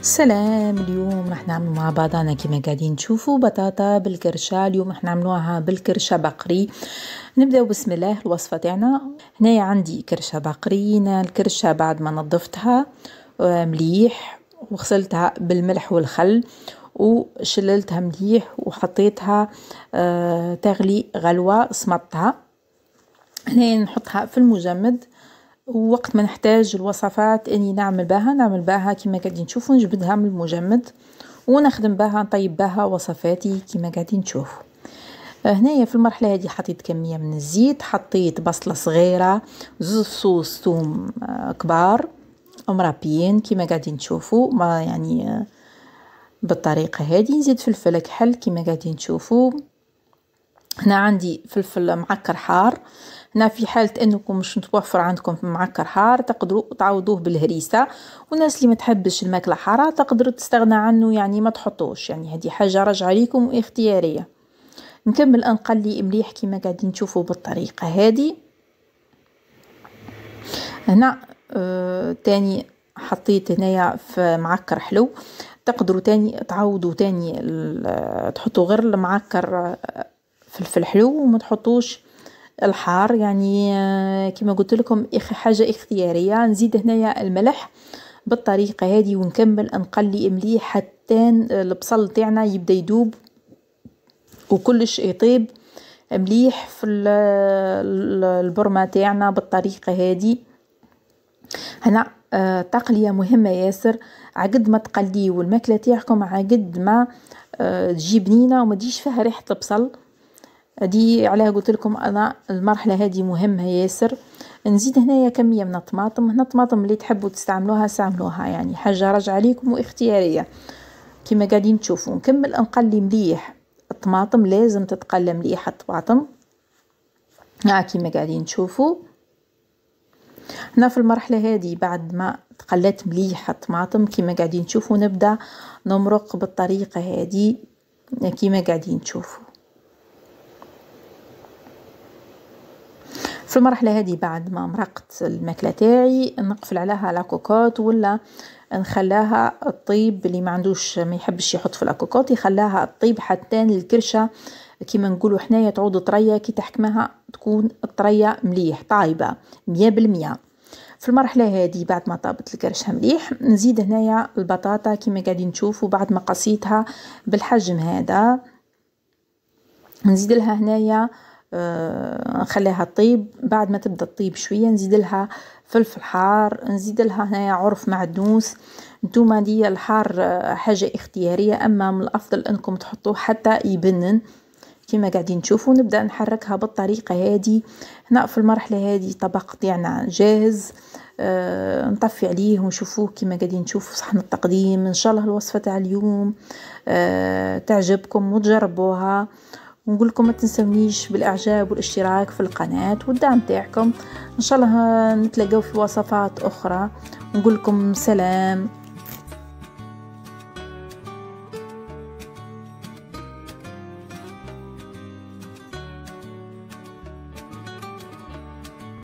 سلام. اليوم راح نعمل مع بعضنا كما قاعدين تشوفوا بطاطا بالكرشة. اليوم راح نعملوها بالكرشة بقري. نبداو بسم الله. الوصفة تاعنا هنايا عندي كرشة بقري. الكرشة بعد ما نظفتها مليح وغسلتها بالملح والخل وشللتها مليح وحطيتها تغلي غلوة صمتها. هنا نحطها في المجمد، ووقت ما نحتاج الوصفات اني نعمل بها كما قاعدين تشوفوا، نجبدها من المجمد ونخدم بها، نطيب بها وصفاتي كما قاعدين تشوفوا. هنايا في المرحله هذه حطيت كميه من الزيت، حطيت بصله صغيره، زوز فصوص ثوم كبار مرابيين كما قاعدين تشوفوا، ما يعني بالطريقه هذه. نزيد فلفل كحل كما قاعدين تشوفوا. هنا عندي فلفل معكر حار. هنا في حالة انكم مش متوفر عندكم معكر حار تقدروا تعوضوه بالهريسة، والناس اللي ما تحبش الماكلة حارة تقدروا تستغنى عنه، يعني ما تحطوش، يعني هذه حاجة راجعة ليكم واختيارية. نكمل نقلي مليح كما قاعدين تشوفوا بالطريقة هذه. هنا تاني حطيت هنايا في معكر حلو، تقدروا تاني تعوضوا تاني تحطوا غير المعكر فلفل حلو وما تحطوش الحار، يعني كما قلت لكم حاجه اختياريه. نزيد هنايا الملح بالطريقه هذه ونكمل نقلي مليح حتى البصل تاعنا يبدا يذوب وكلش يطيب مليح في البرمه تاعنا بالطريقه هذه. هنا تقليه مهمه ياسر، عقد ما تقليوا الماكله تاعكم عقد ما تجي بنينه وما تجيش فيها ريحه البصل. دي عليها قلت لكم انا المرحله هذه مهمه ياسر. نزيد هنايا كميه من الطماطم. هنا الطماطم اللي تحبوا تستعملوها استعملوها، يعني حاجه راجعه ليكم واختياريه كما قاعدين تشوفوا. نكمل نقلي مليح الطماطم، لازم تتقلى مليح الطماطم كما قاعدين تشوفوا. هنا في المرحله هذه بعد ما تقلت مليح الطماطم كما قاعدين تشوفوا نبدا نمرق بالطريقه هذه كما قاعدين تشوفوا. في المرحله هذه بعد ما مرقت الماكله تاعي نقفل عليها لاكوكوت ولا نخلاها الطيب. اللي ما عندوش ما يحبش يحط في لاكوكوت يخلاها الطيب حتى الكرشه كما نقولوا حنايا تعود طريه، كي تحكمها تكون الطريه مليح طايبه 100%. في المرحله هذه بعد ما طابت الكرشه مليح نزيد هنايا البطاطا كما قاعدين تشوفوا. بعد ما قصيتها بالحجم هذا نزيد لها هنايا نخليها طيب. بعد ما تبدا تطيب شويه نزيد لها فلفل حار، نزيد لها هنايا عرف معدنوس. نتوما دي الحار حاجه اختياريه، اما من الافضل انكم تحطوه حتى يبنن كما قاعدين تشوفوا. نبدا نحركها بالطريقه هذه. هنا في المرحله هذه طبق تاعنا جاهز. نطفي عليه ونشوفوه كما قاعدين تشوفوا صحن التقديم. ان شاء الله الوصفه تاع اليوم تعجبكم وتجربوها، ونقول لكم ما تنسونيش بالاعجاب والاشتراك في القناه والدعم تاعكم. ان شاء الله نتلاقاو في وصفات اخرى، ونقول لكم سلام.